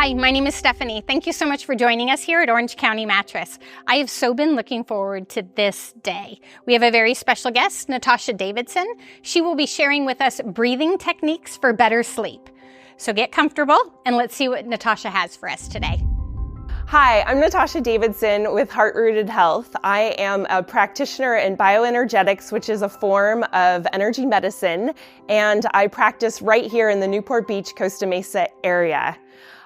Hi, my name is Stephanie. Thank you so much for joining us here at Orange County Mattress. I have so been looking forward to this day. We have a very special guest, Natasha Davidson. She will be sharing with us breathing techniques for better sleep. So get comfortable and let's see what Natasha has for us today. Hi, I'm Natasha Davidson with Heart Rooted Health. I am a practitioner in bioenergetics, which is a form of energy medicine, and I practice right here in the Newport Beach, Costa Mesa area.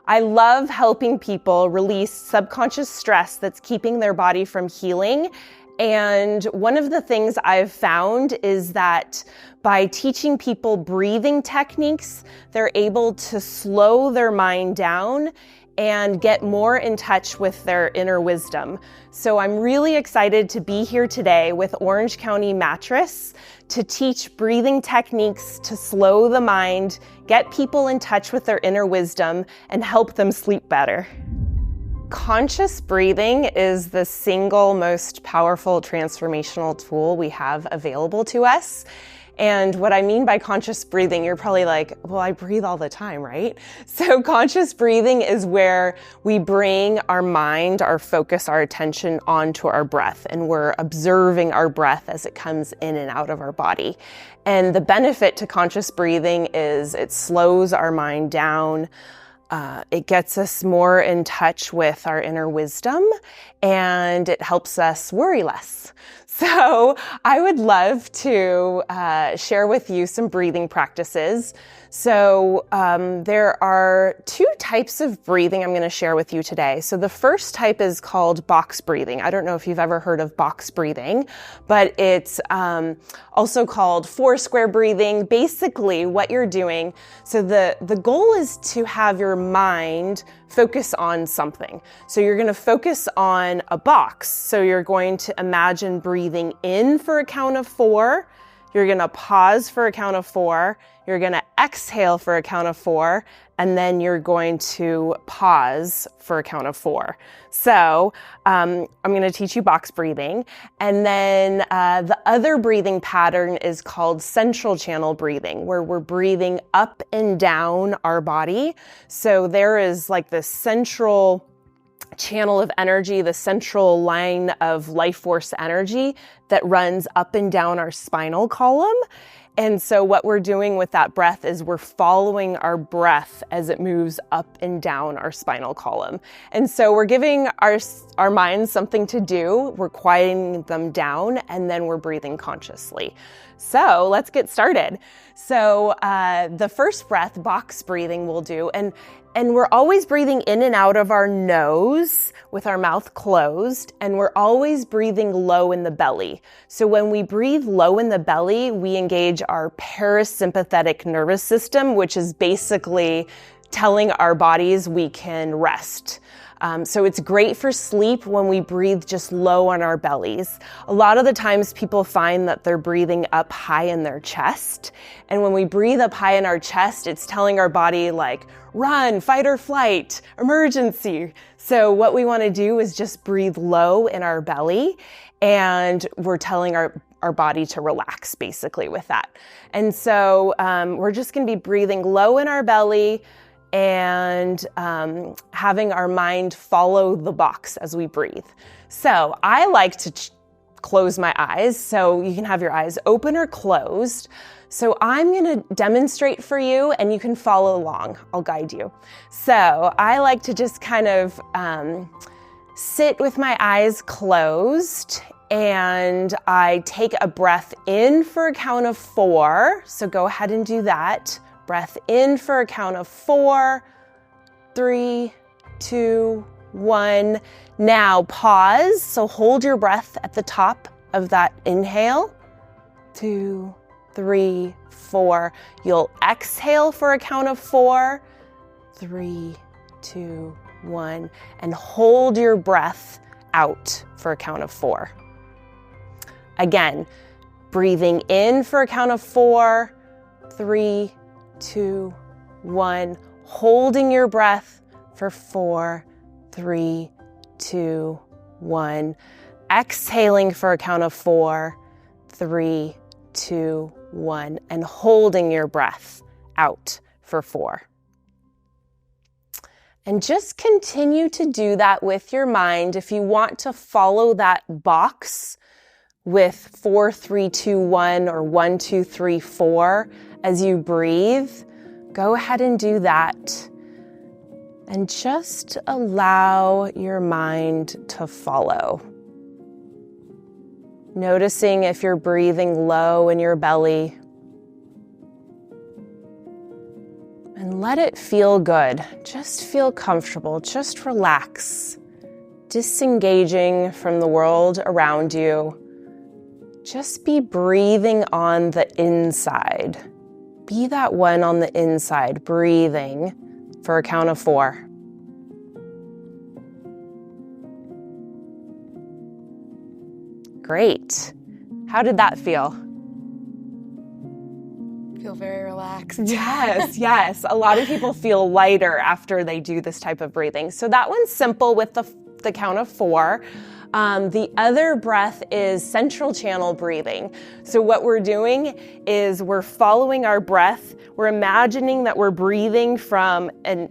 I love helping people release subconscious stress that's keeping their body from healing. And one of the things I've found is that by teaching people breathing techniques, they're able to slow their mind down and get more in touch with their inner wisdom. So I'm really excited to be here today with Orange County Mattress to teach breathing techniques to slow the mind, get people in touch with their inner wisdom, and help them sleep better. Conscious breathing is the single most powerful transformational tool we have available to us. And what I mean by conscious breathing, you're probably like, well, I breathe all the time, right? So conscious breathing is where we bring our mind, our focus, our attention onto our breath, and we're observing our breath as it comes in and out of our body. And the benefit to conscious breathing is it slows our mind down. It gets us more in touch with our inner wisdom, and it helps us worry less. So I would love to share with you some breathing practices. So there are two types of breathing I'm going to share with you today. So the first type is called box breathing. I don't know if you've ever heard of box breathing, but it's also called four square breathing. Basically what you're doing, so the goal is to have your mind focus on something. So you're going to focus on a box. So you're going to imagine breathing in for a count of 4. You're going to pause for a count of 4. You're going to exhale for a count of 4. And then you're going to pause for a count of 4. So I'm going to teach you box breathing. And then the other breathing pattern is called central channel breathing, where we're breathing up and down our body. So there is like this central channel of energy, the central line of life force energy that runs up and down our spinal column. And so what we're doing with that breath is we're following our breath as it moves up and down our spinal column. And so we're giving our minds something to do, we're quieting them down, and then we're breathing consciously. So let's get started. So the first breath, box breathing, we'll do, and we're always breathing in and out of our nose with our mouth closed, and we're always breathing low in the belly. So when we breathe low in the belly, we engage our parasympathetic nervous system, which is basically telling our bodies we can rest. So it's great for sleep when we breathe just low on our bellies. A lot of the times people find that they're breathing up high in their chest. And when we breathe up high in our chest, it's telling our body like, run, fight or flight, emergency. So what we want to do is just breathe low in our belly, and we're telling our body to relax basically with that. And so we're just going to be breathing low in our belly, and having our mind follow the box as we breathe. So I like to close my eyes, so you can have your eyes open or closed. So I'm going to demonstrate for you, and you can follow along. I'll guide you. So I like to just kind of sit with my eyes closed, and I take a breath in for a count of 4. So go ahead and do that. Breath in for a count of 4, 3, 2, 1. Now pause. So hold your breath at the top of that inhale. 2, 3, 4. You'll exhale for a count of 4, 3, 2, 1. And hold your breath out for a count of 4. Again, breathing in for a count of 4, 3, 2, 1, holding your breath for 4, 3, 2, 1, exhaling for a count of 4, 3, 2, 1, and holding your breath out for 4. And just continue to do that with your mind. If you want to follow that box with 4, 3, 2, 1 or 1, 2, 3, 4 as you breathe, go ahead and do that. And just allow your mind to follow. Noticing if you're breathing low in your belly. And let it feel good. Just feel comfortable. Just relax. Disengaging from the world around you. Just be breathing on the inside. Be that one on the inside, breathing for a count of 4. Great. How did that feel? Feel very relaxed. Yes, yes. A lot of people feel lighter after they do this type of breathing. So that one's simple with the count of 4. The other breath is central channel breathing. So what we're doing is we're following our breath. We're imagining that we're breathing from and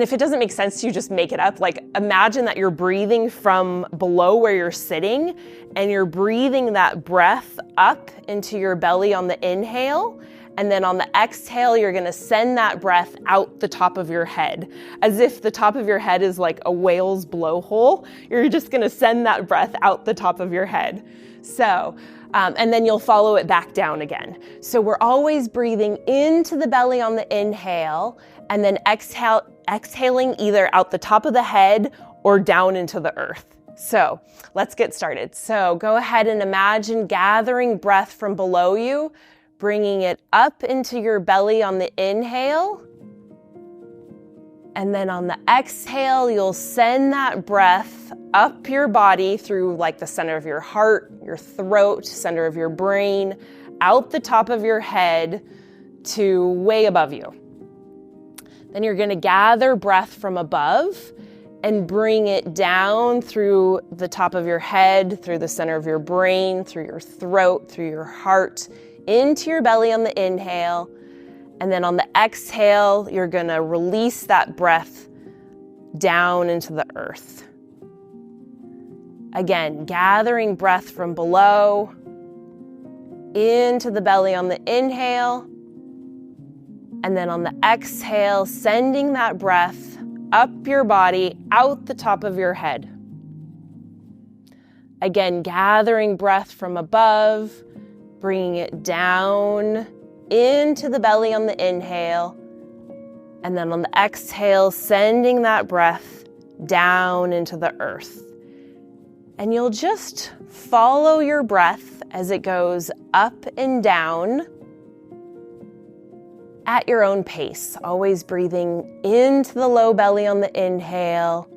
if it doesn't make sense to you, just make it up. Like imagine that you're breathing from below where you're sitting and you're breathing that breath up into your belly on the inhale. And then on the exhale, you're gonna send that breath out the top of your head. As if the top of your head is like a whale's blowhole. You're just gonna send that breath out the top of your head. So, and then you'll follow it back down again. So we're always breathing into the belly on the inhale and then exhaling either out the top of the head or down into the earth. So let's get started. So go ahead and imagine gathering breath from below you, bringing it up into your belly on the inhale. And then on the exhale, you'll send that breath up your body through like the center of your heart, your throat, center of your brain, out the top of your head to way above you. Then you're going to gather breath from above and bring it down through the top of your head, through the center of your brain, through your throat, through your heart, into your belly on the inhale. And then on the exhale, you're going to release that breath down into the earth. Again, gathering breath from below into the belly on the inhale. And then on the exhale, sending that breath up your body, out the top of your head. Again, gathering breath from above, bringing it down into the belly on the inhale. And then on the exhale, sending that breath down into the earth. And you'll just follow your breath as it goes up and down at your own pace, always breathing into the low belly on the inhale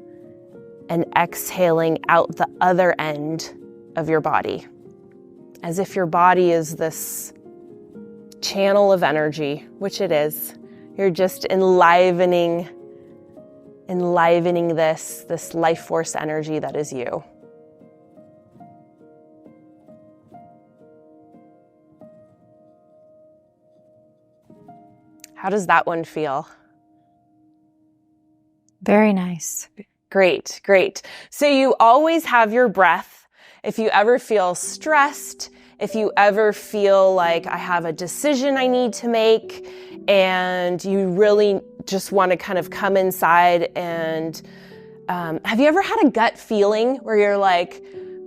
and exhaling out the other end of your body. As if your body is this channel of energy, which it is. You're just enlivening this life force energy that is you. How does that one feel? Very nice. Great, great. So you always have your breath. If you ever feel stressed, if you ever feel like I have a decision I need to make and you really just want to kind of come inside and have you ever had a gut feeling where you're like,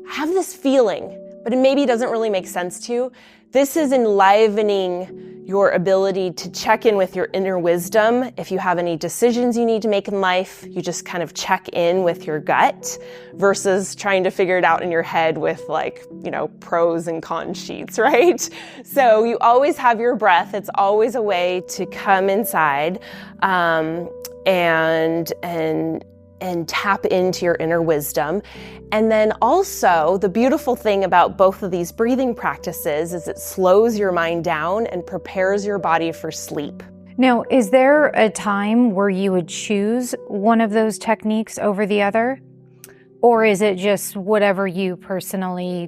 I have this feeling, but it maybe doesn't really make sense to you? This is enlivening your ability to check in with your inner wisdom. If you have any decisions you need to make in life, you just kind of check in with your gut versus trying to figure it out in your head with pros and cons sheets, right? So you always have your breath. It's always a way to come inside and tap into your inner wisdom. And then also the beautiful thing about both of these breathing practices is it slows your mind down and prepares your body for sleep. Now, is there a time where you would choose one of those techniques over the other? Or is it just whatever you personally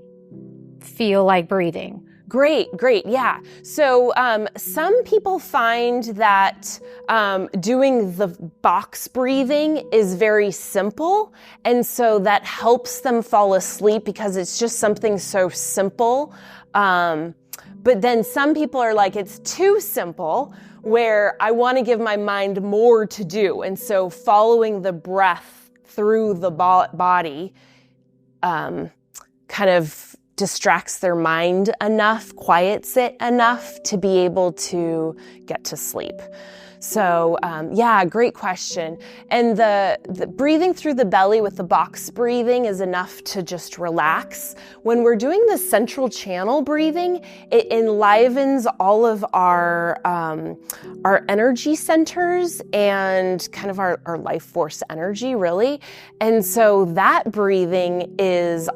feel like breathing? Great. Yeah. So some people find that doing the box breathing is very simple. And so that helps them fall asleep because it's just something so simple. But then some people are like, it's too simple, where I want to give my mind more to do. And so following the breath through the body kind of distracts their mind enough, quiets it enough to be able to get to sleep. So yeah, great question. And the breathing through the belly with the box breathing is enough to just relax. When we're doing the central channel breathing, it enlivens all of our energy centers and kind of our life force energy, really. And so that breathing is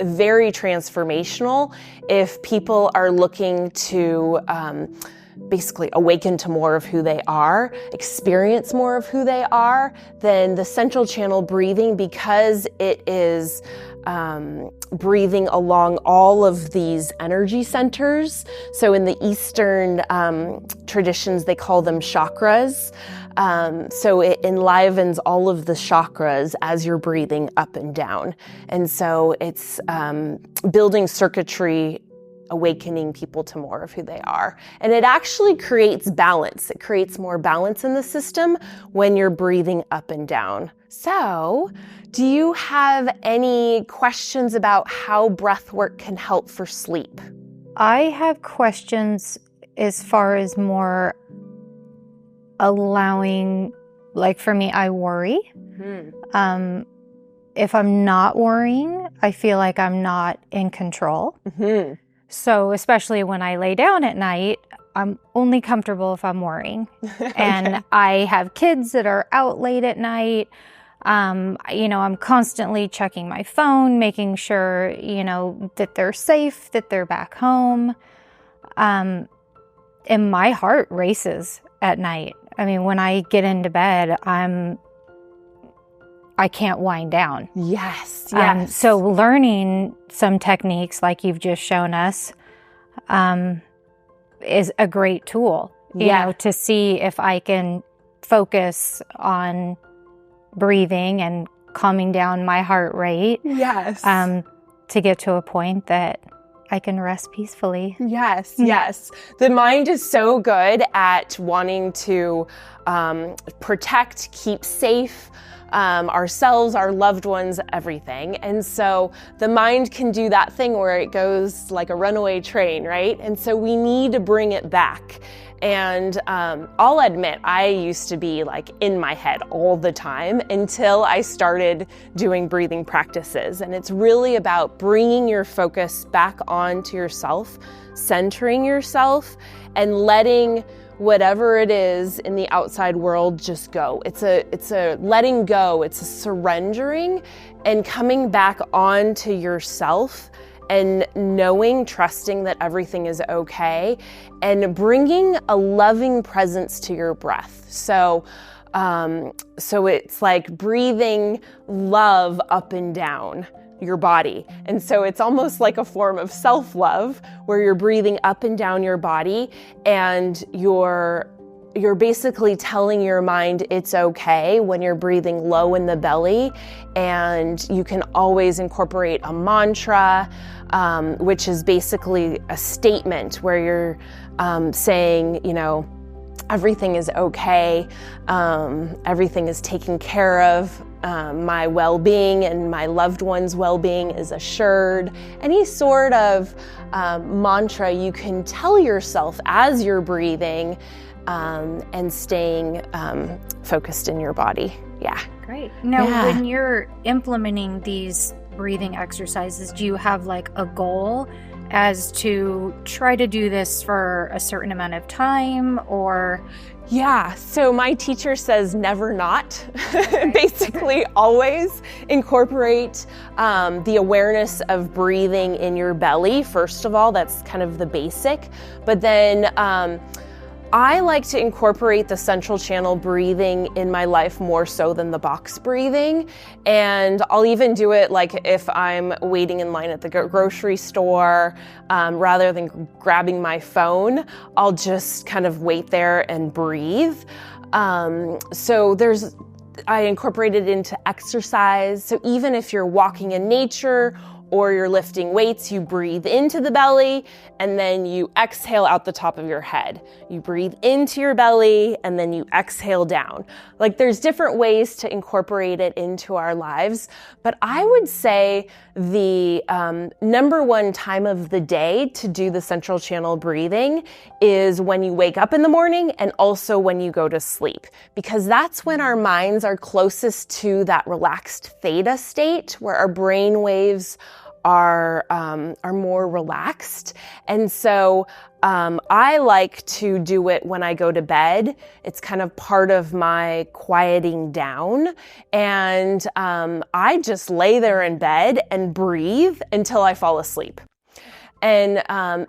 very transformational if people are looking to basically awaken to more of who they are, experience more of who they are. Then the central channel breathing, because it is breathing along all of these energy centers. So in the Eastern traditions, they call them chakras. So it enlivens all of the chakras as you're breathing up and down. And so it's building circuitry, awakening people to more of who they are. And it actually creates balance. It creates more balance in the system when you're breathing up and down. So, do you have any questions about how breath work can help for sleep? I have questions as far as more allowing, like for me, I worry. Mm-hmm. If I'm not worrying, I feel like I'm not in control. Mm-hmm. So especially when I lay down at night, I'm only comfortable if I'm worrying. Okay. And I have kids that are out late at night. I'm constantly checking my phone, making sure, that they're safe, that they're back home. And my heart races at night. I mean, when I get into bed, I can't wind down. Yes. So learning some techniques like you've just shown us is a great tool, you know, to see if I can focus on breathing and calming down my heart rate. Yes. To get to a point that I can rest peacefully. Yes. The mind is so good at wanting to protect, keep safe, ourselves, our loved ones, everything. And so the mind can do that thing where it goes like a runaway train, right? And so we need to bring it back. And I'll admit, I used to be like in my head all the time until I started doing breathing practices. And it's really about bringing your focus back onto yourself, centering yourself, and letting whatever it is in the outside world just go. It's a letting go, it's a surrendering and coming back onto yourself and knowing, trusting that everything is okay, and bringing a loving presence to your breath. So it's like breathing love up and down your body. And so it's almost like a form of self-love where you're breathing up and down your body and you're basically telling your mind it's okay when you're breathing low in the belly. And you can always incorporate a mantra, which is basically a statement where you're saying, everything is okay, everything is taken care of, my well-being and my loved ones' well-being is assured. Any sort of mantra you can tell yourself as you're breathing and staying focused in your body. Yeah. Great. Now, when you're implementing these breathing exercises, do you have like a goal as to try to do this for a certain amount of time, or? Yeah, so my teacher says never not. Basically, always incorporate the awareness of breathing in your belly. First of all, that's kind of the basic. But then I like to incorporate the central channel breathing in my life more so than the box breathing. And I'll even do it like if I'm waiting in line at the grocery store, rather than grabbing my phone, I'll just kind of wait there and breathe. I incorporate it into exercise. So even if you're walking in nature or you're lifting weights, you breathe into the belly and then you exhale out the top of your head. You breathe into your belly and then you exhale down. Like there's different ways to incorporate it into our lives, but I would say the number one time of the day to do the central channel breathing is when you wake up in the morning and also when you go to sleep, because that's when our minds are closest to that relaxed theta state where our brain waves are more relaxed. And so I like to do it when I go to bed. It's kind of part of my quieting down. And I just lay there in bed and breathe until I fall asleep. And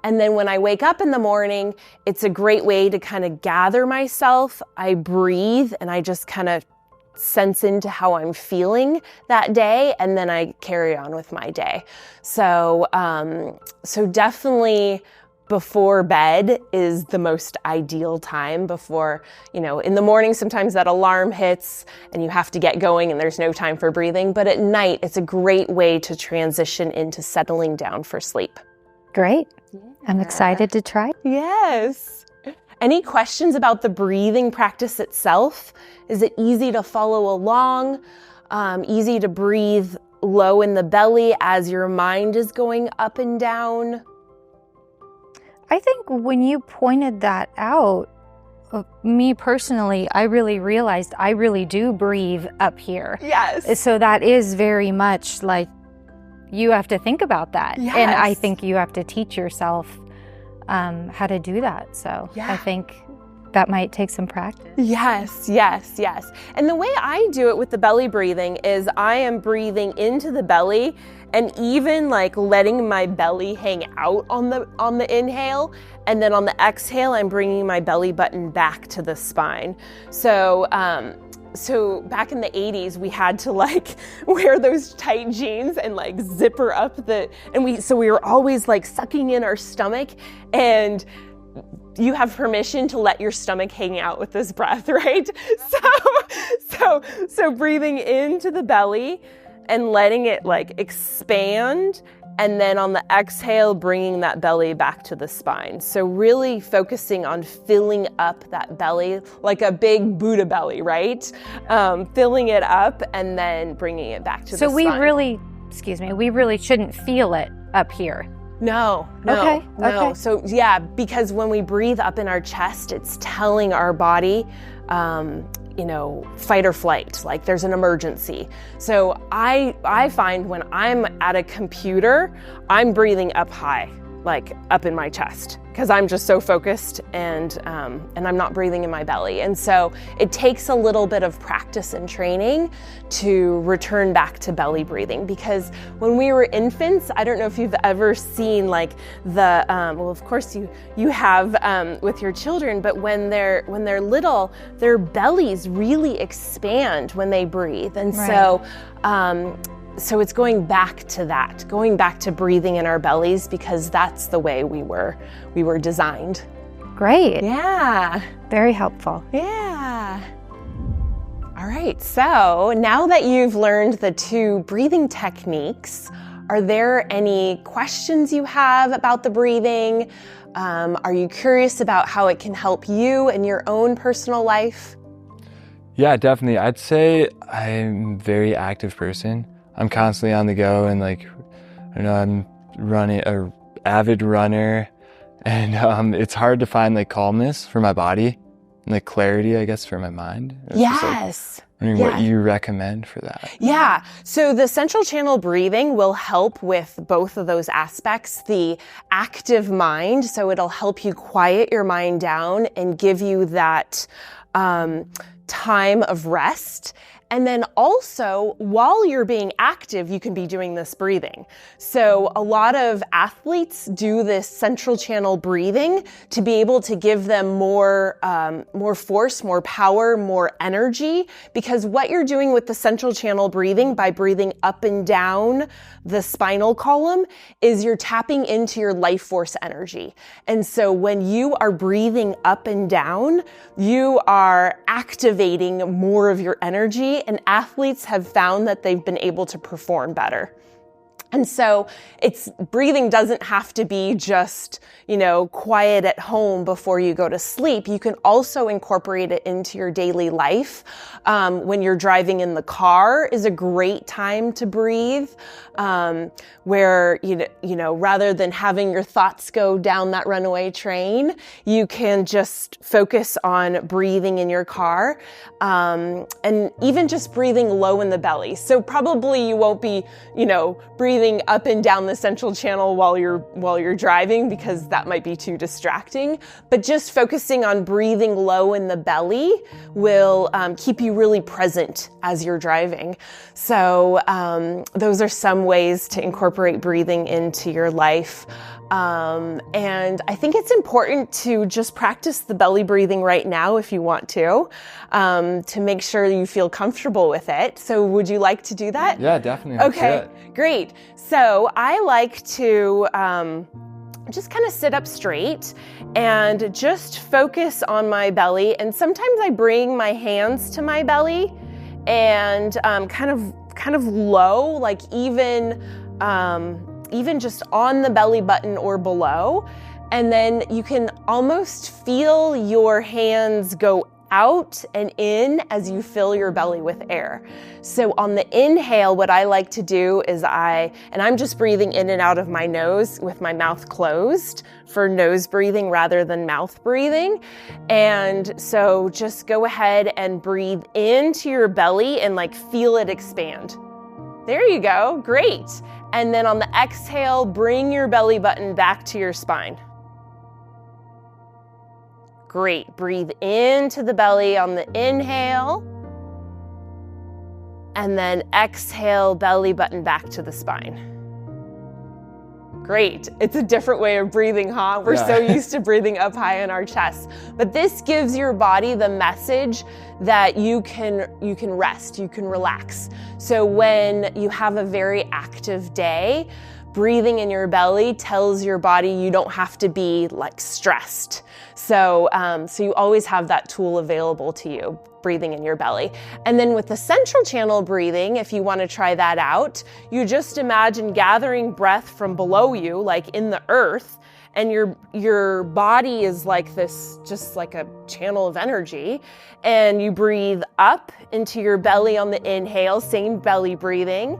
then when I wake up in the morning, it's a great way to kind of gather myself. I breathe and I just kind of sense into how I'm feeling that day, and then I carry on with my day. So definitely before bed is the most ideal time. Before, in the morning, sometimes that alarm hits and you have to get going and there's no time for breathing, but at night, it's a great way to transition into settling down for sleep. Great. Yeah. I'm excited to try. Yes. Any questions about the breathing practice itself? Is it easy to follow along? Easy to breathe low in the belly as your mind is going up and down? I think when you pointed that out, me personally, I really realized I really do breathe up here. Yes. So that is very much like you have to think about that. Yes. And I think you have to teach yourself how to do that. So yeah. I think that might take some practice. Yes. And the way I do it with the belly breathing is I am breathing into the belly and even like letting my belly hang out on the inhale. And then on the exhale, I'm bringing my belly button back to the spine. So back in the 80s, we had to like wear those tight jeans and like zipper up we were always like sucking in our stomach, and you have permission to let your stomach hang out with this breath, right? So breathing into the belly and letting it like expand, and then on the exhale, bringing that belly back to the spine. So really focusing on filling up that belly like a big Buddha belly, right? Filling it up and then bringing it back to the spine. So we really shouldn't feel it up here. No. Okay. So yeah, because when we breathe up in our chest, it's telling our body, fight or flight, like there's an emergency. So I find when I'm at a computer, I'm breathing up high, like up in my chest, because I'm just so focused and I'm not breathing in my belly. And so it takes a little bit of practice and training to return back to belly breathing, because when we were infants, I don't know if you've ever seen like of course you have with your children, but when they're little, their bellies really expand when they breathe. And right. So it's going back to breathing in our bellies, because that's the way we were designed. Great. Yeah. Very helpful. Yeah. All right, so now that you've learned the two breathing techniques, are there any questions you have about the breathing? Are you curious about how it can help you in your own personal life? Yeah, definitely. I'd say I'm a very active person. I'm constantly on the go, and I'm an avid runner, and it's hard to find calmness for my body and clarity, I guess, for my mind. Yes. What you recommend for that? Yeah. So the central channel breathing will help with both of those aspects. The active mind, so it'll help you quiet your mind down and give you that time of rest. And then also, while you're being active, you can be doing this breathing. So a lot of athletes do this central channel breathing to be able to give them more force, more power, more energy, because what you're doing with the central channel breathing by breathing up and down the spinal column is you're tapping into your life force energy. And so when you are breathing up and down, you are activating more of your energy, and athletes have found that they've been able to perform better. And so breathing doesn't have to be just, quiet at home before you go to sleep. You can also incorporate it into your daily life. When you're driving in the car is a great time to breathe, where, rather than having your thoughts go down that runaway train, you can just focus on breathing in your car, and even just breathing low in the belly. So probably you won't be, breathing up and down the central channel while you're driving, because that might be too distracting. But just focusing on breathing low in the belly will keep you really present as you're driving. So those are some ways to incorporate breathing into your life. And I think it's important to just practice the belly breathing right now if you want to make sure you feel comfortable with it. So would you like to do that? Yeah, definitely. Okay, great. So I like to just kind of sit up straight and just focus on my belly. And sometimes I bring my hands to my belly and kind of low, like even just on the belly button or below. And then you can almost feel your hands go out and in as you fill your belly with air. So on the inhale, what I like to do is I'm just breathing in and out of my nose with my mouth closed for nose breathing rather than mouth breathing. And so just go ahead and breathe into your belly and feel it expand. There you go, great. And then on the exhale, bring your belly button back to your spine. Great, breathe into the belly on the inhale, and then exhale, belly button back to the spine. Great, it's a different way of breathing, huh? We're so used to breathing up high in our chest. But this gives your body the message that you can rest, you can relax. So when you have a very active day, breathing in your belly tells your body you don't have to be stressed. So you always have that tool available to you, breathing in your belly. And then with the central channel breathing, if you want to try that out, you just imagine gathering breath from below you, like in the earth, and your body is like this, just like a channel of energy. And you breathe up into your belly on the inhale, same belly breathing.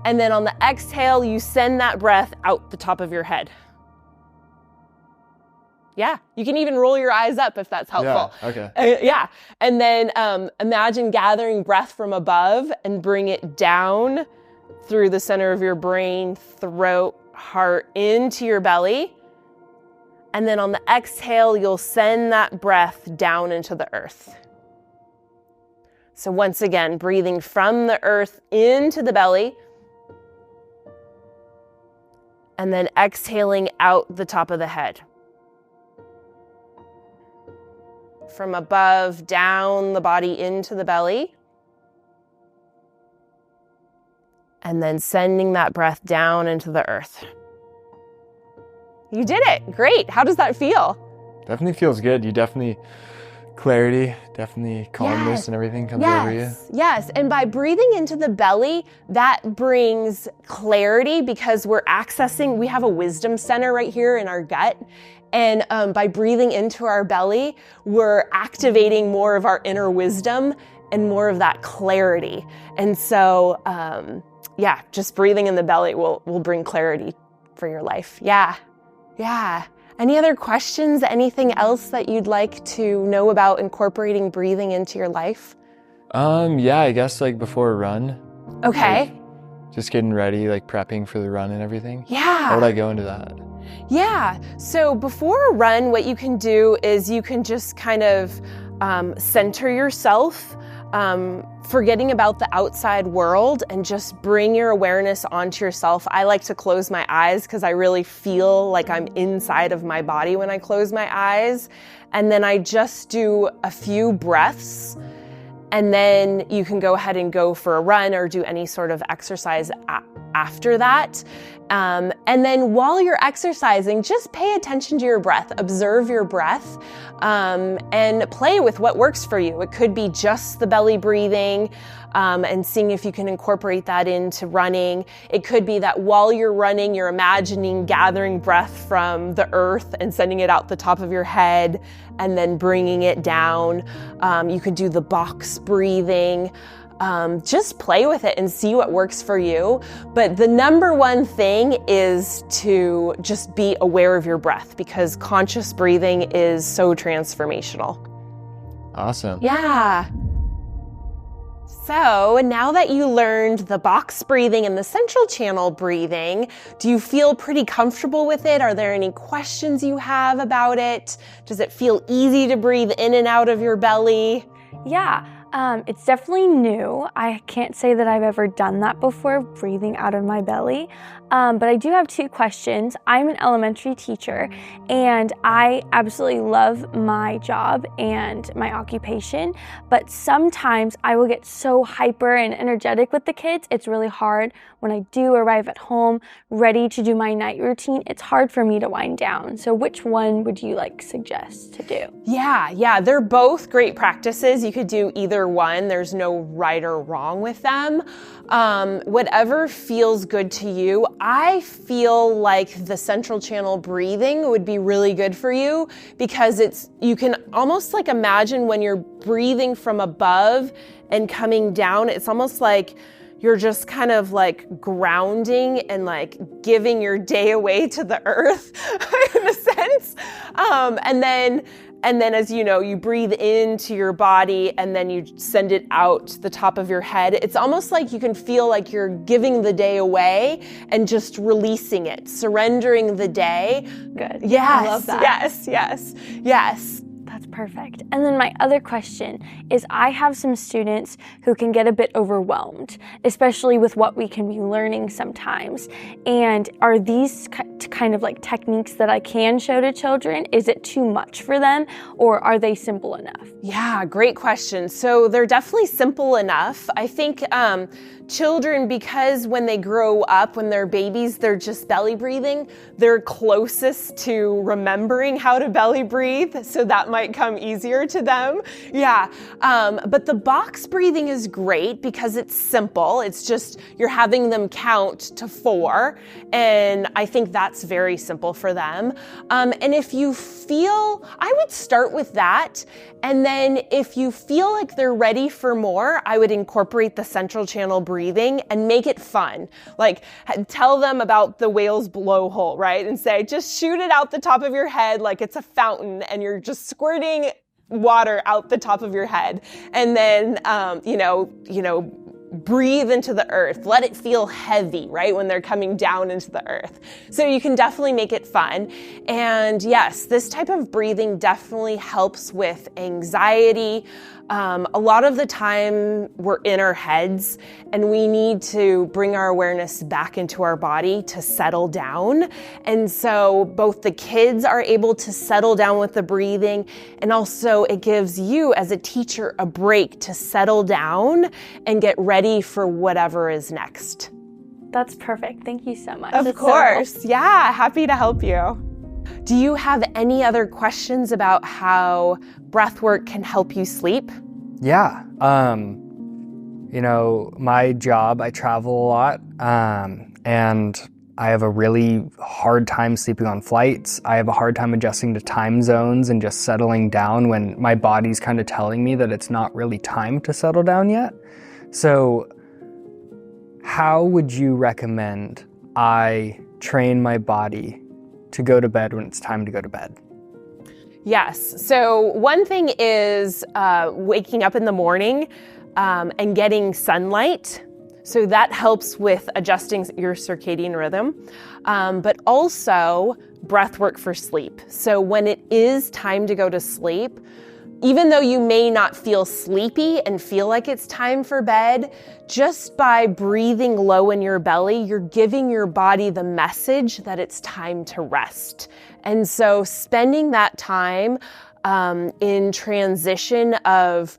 And then on the exhale, you send that breath out the top of your head. Yeah, you can even roll your eyes up if that's helpful. Yeah, okay. Yeah, and then imagine gathering breath from above and bring it down through the center of your brain, throat, heart, into your belly. And then on the exhale, you'll send that breath down into the earth. So once again, breathing from the earth into the belly, and then exhaling out the top of the head. From above, down the body into the belly. And then sending that breath down into the earth. You did it. Great. How does that feel? Definitely feels good. Clarity, definitely calmness and everything comes over you. Yes, and by breathing into the belly, that brings clarity because we have a wisdom center right here in our gut. And by breathing into our belly, we're activating more of our inner wisdom and more of that clarity. And so, just breathing in the belly will bring clarity for your life. Yeah. Any other questions? Anything else that you'd like to know about incorporating breathing into your life? I guess before a run. Okay. Just getting ready, prepping for the run and everything. Yeah. How would I go into that? Yeah. So before a run, what you can do is you can just kind of center yourself. forgetting about the outside world and just bring your awareness onto yourself. I like to close my eyes because I really feel like I'm inside of my body when I close my eyes. And then I just do a few breaths, and then you can go ahead and go for a run or do any sort of exercise after that. And then while you're exercising, just pay attention to your breath, observe your breath, and play with what works for you. It could be just the belly breathing, and seeing if you can incorporate that into running. It could be that while you're running, you're imagining gathering breath from the earth and sending it out the top of your head and then bringing it down. You could do the box breathing. Just play with it and see what works for you. But the number one thing is to just be aware of your breath, because conscious breathing is so transformational. Awesome. Yeah. So now that you learned the box breathing and the central channel breathing, do you feel pretty comfortable with it? Are there any questions you have about it? Does it feel easy to breathe in and out of your belly? Yeah. It's definitely new. I can't say that I've ever done that before, breathing out of my belly. But I do have two questions. I'm an elementary teacher, and I absolutely love my job and my occupation. But sometimes I will get so hyper and energetic with the kids. It's really hard when I do arrive at home, ready to do my night routine. It's hard for me to wind down. So which one would you suggest to do? Yeah, they're both great practices. You could do either one. There's no right or wrong with them. Whatever feels good to you. I feel like the central channel breathing would be really good for you, because you can almost imagine when you're breathing from above and coming down, it's almost like you're just kind of grounding and giving your day away to the earth in a sense. And then as you know, you breathe into your body and then you send it out the top of your head. It's almost like you can feel like you're giving the day away and just releasing it, surrendering the day. Good. Yes. I love that. Yes. That's perfect. And then my other question is, I have some students who can get a bit overwhelmed, especially with what we can be learning sometimes. And are these kind of techniques that I can show to children? Is it too much for them, or are they simple enough? Yeah, great question. So they're definitely simple enough. I think children, because when they grow up, when they're babies, they're just belly breathing, they're closest to remembering how to belly breathe. So that might come easier to them. Yeah. But the box breathing is great because it's simple. It's just you're having them count to 4. And I think that's very simple for them. And if you feel, I would start with that. And then if you feel like they're ready for more, I would incorporate the central channel breathing and make it fun. Tell them about the whale's blowhole, right? And say, just shoot it out the top of your head like it's a fountain and you're just squirting water out the top of your head. And then, breathe into the earth. Let it feel heavy, right? When they're coming down into the earth. So you can definitely make it fun. And yes, this type of breathing definitely helps with anxiety. A lot of the time we're in our heads and we need to bring our awareness back into our body to settle down. And so both the kids are able to settle down with the breathing, and also it gives you as a teacher a break to settle down and get ready for whatever is next. That's perfect. Thank you so much. Of course. Yeah, happy to help you. Do you have any other questions about how breathwork can help you sleep? Yeah. My job, I travel a lot, and I have a really hard time sleeping on flights. I have a hard time adjusting to time zones and just settling down when my body's kind of telling me that it's not really time to settle down yet. So how would you recommend I train my body to go to bed when it's time to go to bed? Yes. So one thing is waking up in the morning and getting sunlight. So that helps with adjusting your circadian rhythm, but also breath work for sleep. So when it is time to go to sleep, even though you may not feel sleepy and feel like it's time for bed, just by breathing low in your belly, you're giving your body the message that it's time to rest. And so spending that time in transition of,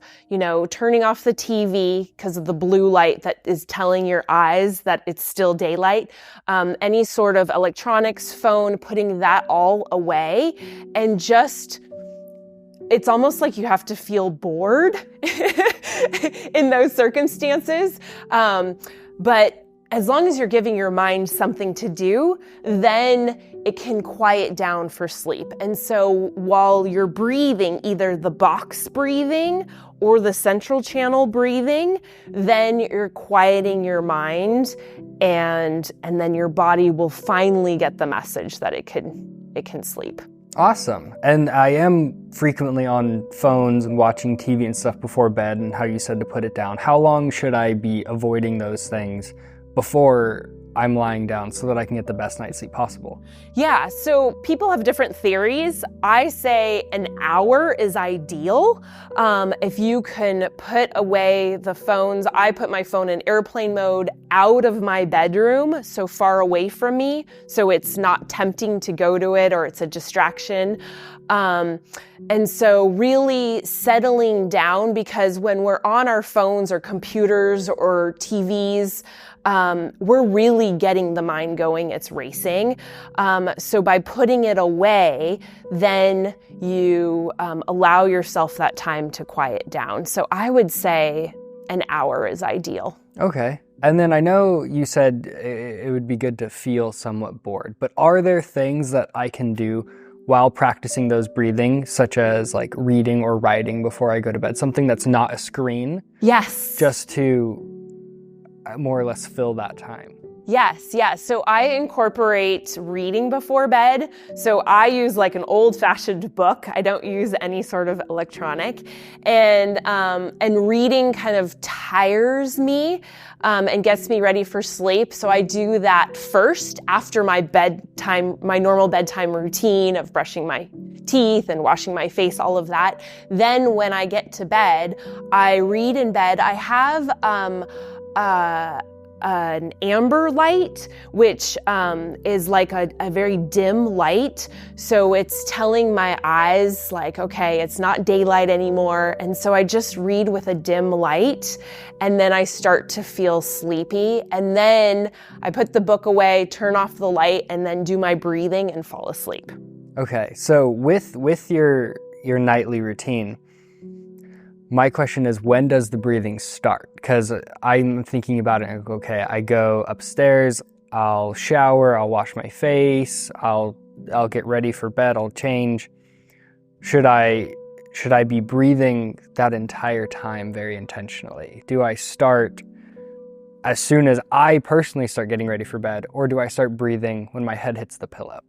turning off the TV because of the blue light that is telling your eyes that it's still daylight, any sort of electronics, phone, putting that all away, and just, it's almost like you have to feel bored in those circumstances. But as long as you're giving your mind something to do, then it can quiet down for sleep. And so while you're breathing, either the box breathing or the central channel breathing, then you're quieting your mind, and then your body will finally get the message that it can sleep. Awesome. And I am frequently on phones and watching TV and stuff before bed, and how you said to put it down. How long should I be avoiding those things before I'm lying down so that I can get the best night's sleep possible? Yeah, so people have different theories. I say an hour is ideal. If you can put away the phones, I put my phone in airplane mode out of my bedroom, so far away from me, so it's not tempting to go to it or it's a distraction. And so really settling down, because when we're on our phones or computers or TVs, we're really getting the mind going, it's racing. So by putting it away, then you allow yourself that time to quiet down. So I would say an hour is ideal. Okay. And then I know you said it would be good to feel somewhat bored, but are there things that I can do while practicing those breathing, such as like reading or writing before I go to bed, something that's not a screen? Yes. Just to more or less fill that time. Yes. So I incorporate reading before bed. So I use like an old-fashioned book. I don't use any sort of electronic. And reading kind of tires me and gets me ready for sleep. So I do that first after my normal bedtime routine of brushing my teeth and washing my face, all of that. Then when I get to bed, I read in bed. I have an amber light, which is like a very dim light. So it's telling my eyes like, okay, it's not daylight anymore. And so I just read with a dim light, and then I start to feel sleepy. And then I put the book away, turn off the light, and then do my breathing and fall asleep. Okay, so with your nightly routine, my question is, when does the breathing start? Because I'm thinking about it and go, okay, I go upstairs, I'll shower, I'll wash my face, I'll get ready for bed, I'll change. Should I be breathing that entire time very intentionally? Do I start as soon as I personally start getting ready for bed, or do I start breathing when my head hits the pillow?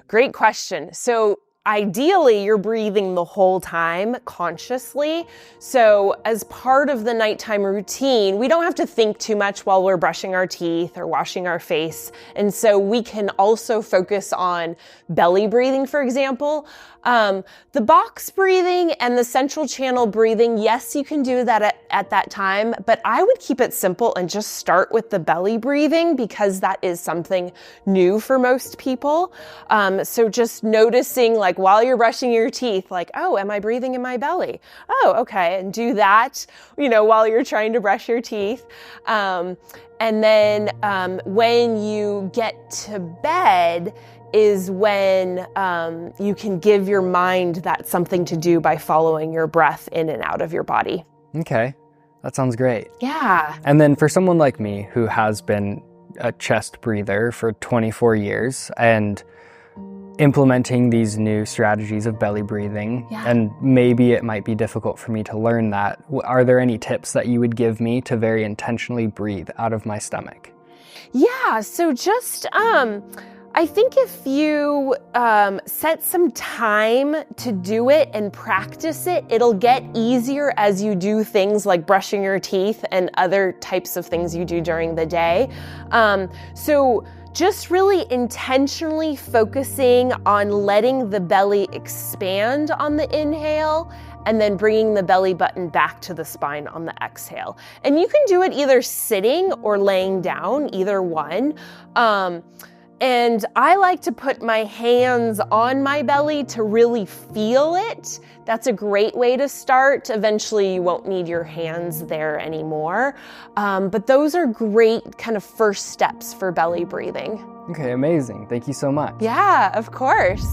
Great question. So ideally, you're breathing the whole time consciously. So as part of the nighttime routine, we don't have to think too much while we're brushing our teeth or washing our face. And so we can also focus on belly breathing, for example. The box breathing and the central channel breathing, yes, you can do that at that time, but I would keep it simple and just start with the belly breathing, because that is something new for most people. So just noticing, like while you're brushing your teeth, like, oh, am I breathing in my belly? Oh, okay. And do that, while you're trying to brush your teeth. And then when you get to bed is when you can give your mind that something to do by following your breath in and out of your body. Okay, that sounds great. Yeah. And then for someone like me who has been a chest breather for 24 years and implementing these new strategies of belly breathing, and maybe it might be difficult for me to learn that, are there any tips that you would give me to very intentionally breathe out of my stomach? Yeah, so just I think if you set some time to do it and practice it, it'll get easier as you do things like brushing your teeth and other types of things you do during the day. So just really intentionally focusing on letting the belly expand on the inhale and then bringing the belly button back to the spine on the exhale. And you can do it either sitting or laying down, either one. And I like to put my hands on my belly to really feel it. That's a great way to start. Eventually you won't need your hands there anymore. But those are great kind of first steps for belly breathing. Okay, amazing. Thank you so much. Yeah, of course.